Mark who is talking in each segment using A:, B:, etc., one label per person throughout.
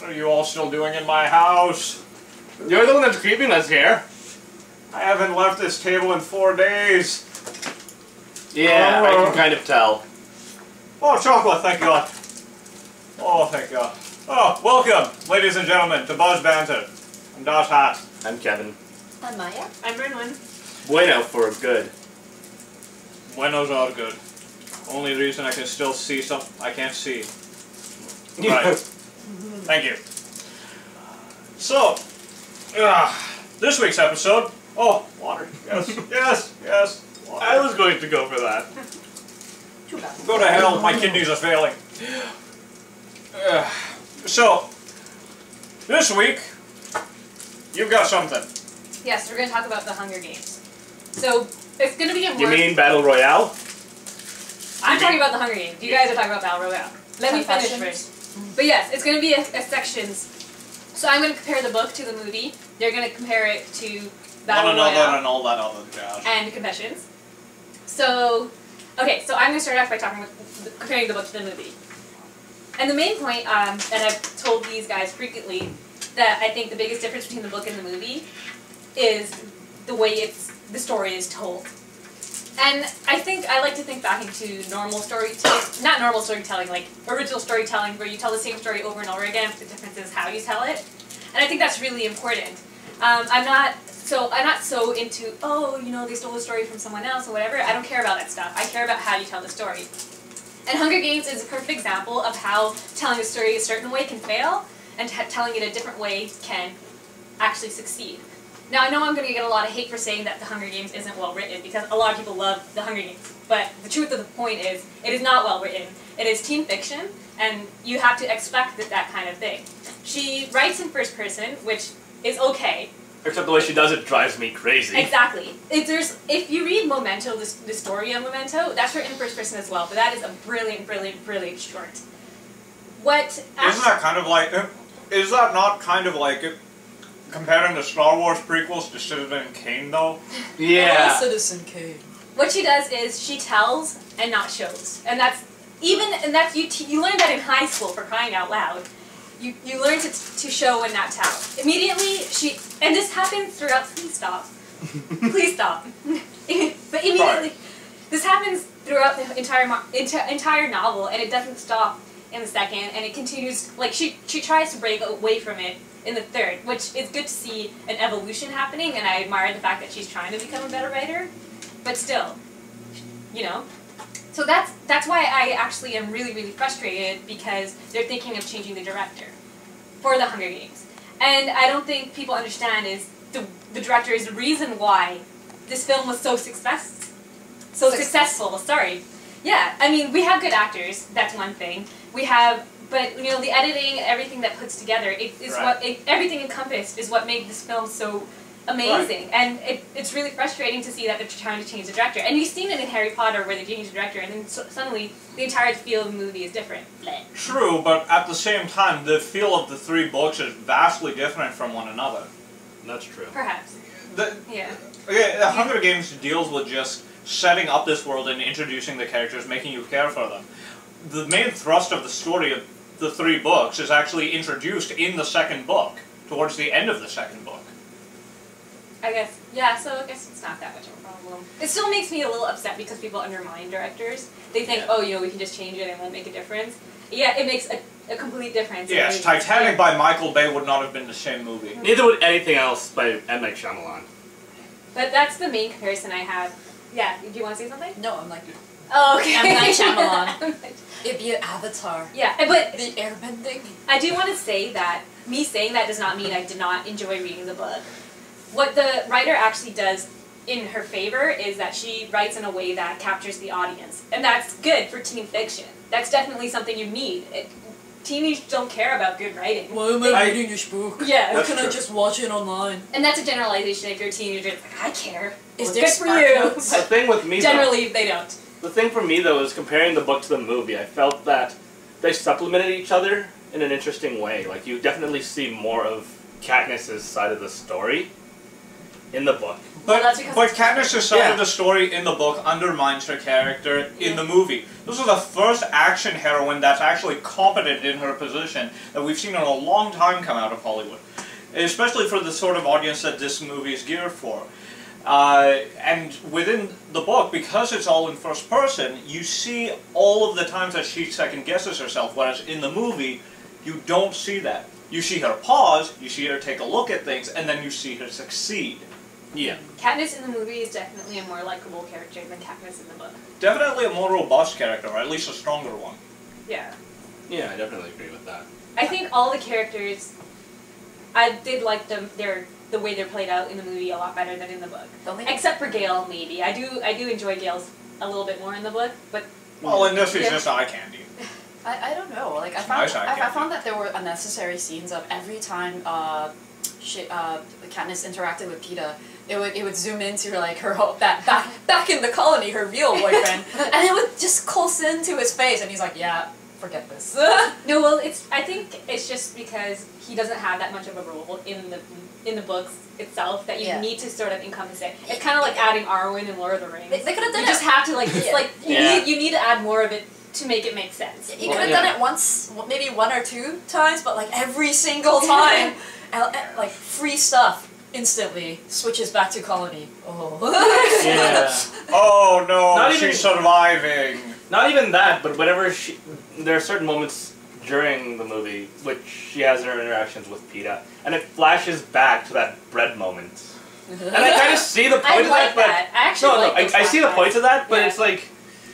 A: What are you all still doing in my house?
B: You're the one that's keeping us here.
A: I haven't left this table in 4 days.
B: Yeah, I can kind of tell.
A: Oh, chocolate, thank God. Oh, thank God. Oh, welcome, ladies and gentlemen, to Buzz Banter. I'm Josh Hart.
B: I'm Kevin.
C: I'm Maya.
D: I'm Rinwin.
B: Bueno for good.
A: Buenos are good. Only reason I can still see I can't see. Right. Thank you. So, this week's episode. Oh, water. Yes, yes, yes. Water.
B: I was going to go for that.
A: Go to hell, my kidneys are failing. So, this week, you've got something.
D: Yes, we're going to talk about the Hunger Games. So, it's going to be a more...
B: You mean Battle Royale?
D: I'm talking about the Hunger Games. You guys are talking about Battle Royale. Let me finish first. But yes, it's going to be a sections. So I'm going to compare the book to the movie. They're going to compare it to Battle Royale.
A: And all that other jazz.
D: And Confessions. So, okay, so I'm going to start off by comparing the book to the movie. And the main point, and I've told these guys frequently, that I think the biggest difference between the book and the movie is the way the story is told. And I like to think back into normal storytelling, not normal storytelling, like original storytelling where you tell the same story over and over again, but the difference is how you tell it. And I think that's really important. I'm not so into, oh, you know, they stole the story from someone else or whatever. I don't care about that stuff. I care about how you tell the story. And Hunger Games is a perfect example of how telling a story a certain way can fail, and telling it a different way can actually succeed. Now, I know I'm going to get a lot of hate for saying that The Hunger Games isn't well written, because a lot of people love The Hunger Games. But the truth of the point is, it is not well written. It is teen fiction, and you have to expect that kind of thing. She writes in first person, which is okay.
B: Except the way she does it drives me crazy.
D: Exactly. If you read Memento, the story of Memento, that's written in first person as well, but that is a brilliant, brilliant, brilliant short.
A: Isn't that kind of like... Is that not kind of like... comparing the Star Wars prequels to Citizen Kane, though?
B: Yeah.
C: Citizen Kane.
D: What she does is she tells and not shows, and you learn that in high school, for crying out loud. You learn to show and not tell. Immediately and this happens throughout. Please stop. Please stop. But immediately, this happens throughout the entire novel, and it doesn't stop in the second, and it continues. Like she tries to break away from it in the third, which is good to see an evolution happening, and I admire the fact that she's trying to become a better writer, but still, you know. So that's why I actually am really, really frustrated, because they're thinking of changing the director for the Hunger Games. And I don't think people understand is the director is the reason why this film was so successful, sorry. Yeah, I mean, we have good actors, that's one thing. But you know, the editing, everything that puts together, everything encompassed is what made this film so amazing. Right. And it's really frustrating to see that they're trying to change the director. And you've seen it in Harry Potter where they change the director, and then suddenly the entire feel of the movie is different.
A: True, but at the same time, the feel of the three books is vastly different from one another.
B: That's true.
D: Perhaps. The
A: Hunger Games deals with just setting up this world and introducing the characters, making you care for them. The main thrust of the story of the three books is actually introduced in the second book, towards the end of the second book.
D: I guess it's not that much of a problem. It still makes me a little upset because people undermine directors. They think, oh, you know, we can just change it and it won't make a difference. Yeah, it makes a complete difference.
A: Yes, Titanic by Michael Bay would not have been the same movie.
B: Neither would anything else by M. Night Shyamalan.
D: But that's the main comparison I have. Yeah, do you want to say something?
C: No, I'm like...
D: Oh, okay.
C: M. Night Shyamalan. It'd be an Avatar.
D: Yeah, but...
C: The airbending.
D: I do want to say that, me saying that does not mean I did not enjoy reading the book. What the writer actually does in her favor is that she writes in a way that captures the audience. And that's good for teen fiction. That's definitely something you need. Teenagers don't care about good writing.
C: Why am I reading this book?
D: Yeah.
C: Why can't I just watch it online?
D: And that's a generalization. If you're a teenager, it's like, I care.
C: Is
D: good for you.
B: The thing with me,
D: generally, they don't.
B: The thing for me, though, is comparing the book to the movie. I felt that they supplemented each other in an interesting way. Like, you definitely see more of Katniss's side of the story. in the book.
C: Well, that's because
A: But
C: it's
A: Katniss's side
B: Yeah.
A: of the story in the book undermines her character in the movie. This is the first action heroine that's actually competent in her position that we've seen in a long time come out of Hollywood. Especially for the sort of audience that this movie is geared for. And within the book, because it's all in first person, you see all of the times that she second guesses herself, whereas in the movie, you don't see that. You see her pause, you see her take a look at things, and then you see her succeed.
B: Yeah.
D: Katniss in the movie is definitely a more likable character than Katniss in the book.
A: Definitely a more robust character, or at least a stronger one.
D: Yeah.
B: Yeah, I definitely agree with that.
D: I think all the characters, I did like them. The way they're played out in the movie a lot better than in the book.
C: The only
D: Except for Gale, maybe. I do enjoy Gale's a little bit more in the book, but
A: Well, and this is
D: Yeah.
A: just eye candy.
C: I don't know. Like I
A: Nice
C: found
A: eye
C: I
A: candy.
C: found that there were unnecessary scenes of every time Katniss interacted with Peeta. It would zoom into like her whole, back in the colony, her real boyfriend, and it would just close into his face, and he's like, yeah, forget this.
D: no. Well, I think it's just because he doesn't have that much of a role in the books itself that you
C: Yeah.
D: need to sort of encompass it. It's kind of like adding Arwen in Lord of the Rings.
C: They could have done
D: You
C: it.
D: just have to like
C: Yeah.
D: like you
B: Yeah.
D: need to add more of it to make it make sense.
C: You could have
B: Yeah.
C: done it once, maybe one or two times, but like every single time, and, like free stuff instantly switches back to colony. Oh.
B: Yeah.
A: Oh no,
B: Not
A: she's
B: even-
A: surviving.
B: Not even that, but whenever there are certain moments during the movie which she has in her interactions with Peeta, and it flashes back to that bread moment. And I kind of see the
D: I
B: point of
D: like
B: that, but
D: that. I actually
B: no,
D: like those
B: I see the
D: flashbacks.
B: point of that, but
D: Yeah.
B: it's like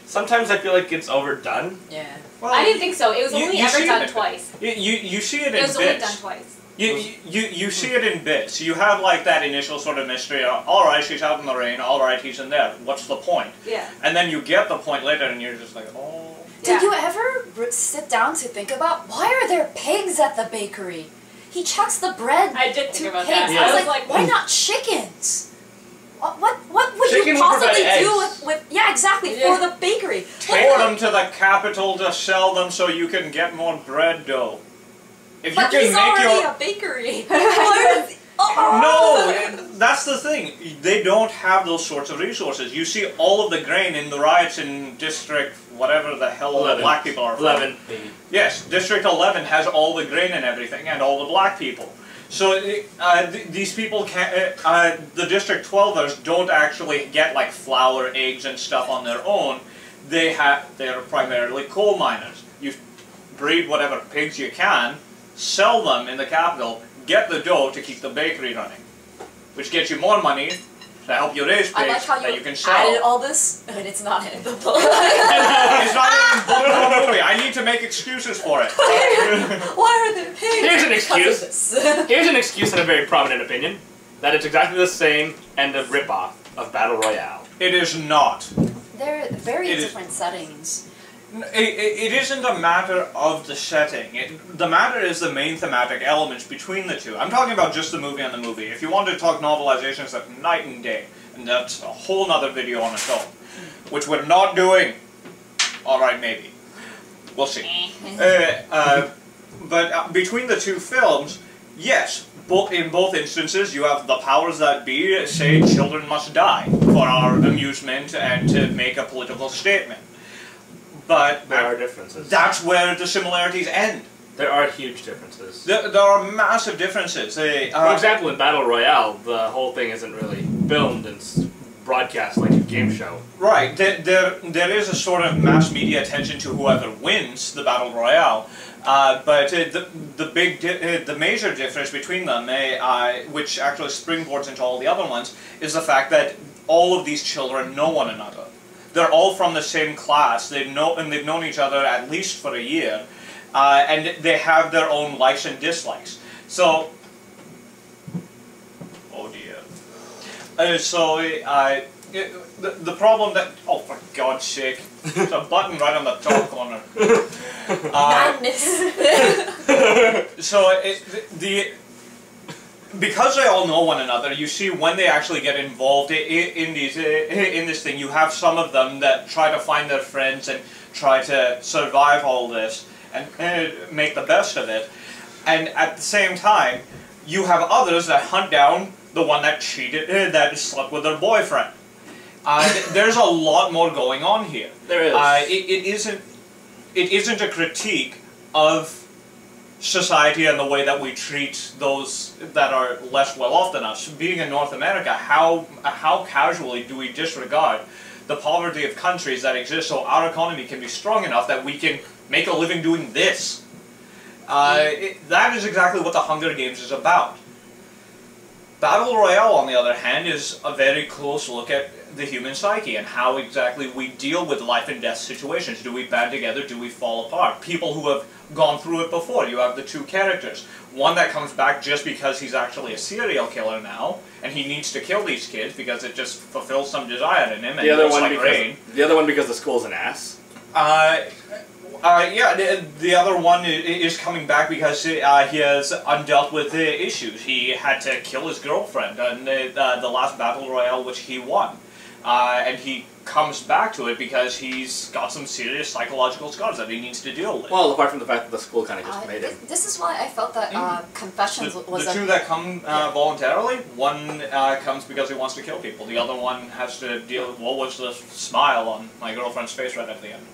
B: sometimes I feel like it's overdone.
C: Yeah.
A: Well,
D: I didn't think so. It was
A: you-
D: only
A: you
D: ever
A: see
D: done
A: it.
D: twice.
A: You see it
D: It
A: in
D: was only
A: bits.
D: done twice.
A: You see it in bits. You have like that initial sort of mystery. All right, she's out in the rain. All right, he's in there. What's the point?
D: Yeah.
A: And then you get the point later, and you're just like, oh.
C: Did
D: Yeah.
C: you ever sit down to think about why are there pigs at the bakery? He chucks the bread
D: I did
C: to
D: think about
C: pigs.
D: that.
B: Yeah.
C: I was like, why not chickens? What would
B: Chicken
C: you
B: would provide
C: possibly do
B: eggs.
C: with yeah, exactly,
D: Yeah.
C: for the bakery?
A: Take them to the capital to sell them so you can get more bread dough. If
C: But
A: you
C: he's
A: can make
C: already
A: your
C: a bakery. Oh.
A: No, that's the thing. They don't have those sorts of resources. You see all of the grain in the riots in District whatever the hell the
B: 11.
A: black people are from.
B: 11, maybe.
A: Yes, District 11 has all the grain and everything, and all the black people. So these people can't. The District 12ers don't actually get like flour, eggs, and stuff on their own. They're primarily coal miners. You breed whatever pigs you can, sell them in the capital, get the dough to keep the bakery running, which gets you more money to help you raise
C: I like
A: pigs
C: how
A: that
C: you
A: you can sell.
C: added all this, but it's not in the book.
A: It's not even book or movie. I need to make excuses for it.
C: Why are there pigs?
B: Here's an
C: Because of
B: excuse.
C: this.
B: Here's an excuse in a very prominent opinion, that it's exactly the same and a rip-off of Battle Royale.
A: It is not.
C: They're very
A: It is-
C: different settings.
A: It isn't a matter of the setting. The matter is the main thematic elements between the two. I'm talking about just the movie and the movie. If you want to talk novelizations, that's night and day. And that's a whole nother video on its own. Which we're not doing. Alright, maybe. We'll see. But between the two films, yes, in both instances you have the powers that be say children must die for our amusement and to make a political statement. But
B: There are differences.
A: that's where the similarities end.
B: There are huge differences.
A: There are massive differences.
B: For example, in Battle Royale, the whole thing isn't really filmed and broadcast like a game show.
A: Right, there is a sort of mass media attention to whoever wins the Battle Royale, but the major difference between them, which actually springboards into all the other ones, is the fact that all of these children know one another. They're all from the same class. They've known each other at least for a year, and they have their own likes and dislikes. So, oh dear. The problem that, oh for God's sake, there's a button right on the top corner.
C: Madness.
A: Because they all know one another, you see when they actually get involved in this thing, you have some of them that try to find their friends and try to survive all this and make the best of it. And at the same time, you have others that hunt down the the one that cheated, that slept with her boyfriend. There's a lot more going on here.
B: There is.
A: It isn't a critique of society and the way that we treat those that are less well off than us. Being in North America, how casually do we disregard the poverty of countries that exist so our economy can be strong enough that we can make a living doing this? That is exactly what the Hunger Games is about. Battle Royale, on the other hand, is a very close look at the human psyche and how exactly we deal with life and death situations. Do we band together? Do we fall apart? People who have gone through it before. You have the two characters. One that comes back just because he's actually a serial killer now, and he needs to kill these kids because it just fulfills some desire in him. And
B: The other one because the school's an ass.
A: Yeah, the other one is coming back because he has undealt with the issues. He had to kill his girlfriend in the last Battle Royale, which he won. And he comes back to it because he's got some serious psychological scars that he needs to deal with.
B: Well, apart from the fact that the school kind of just made him.
C: This is why I felt that Confessions was
A: the two that come voluntarily, one comes because he wants to kill people. The other one has to deal with what was the smile on my girlfriend's face right at the end.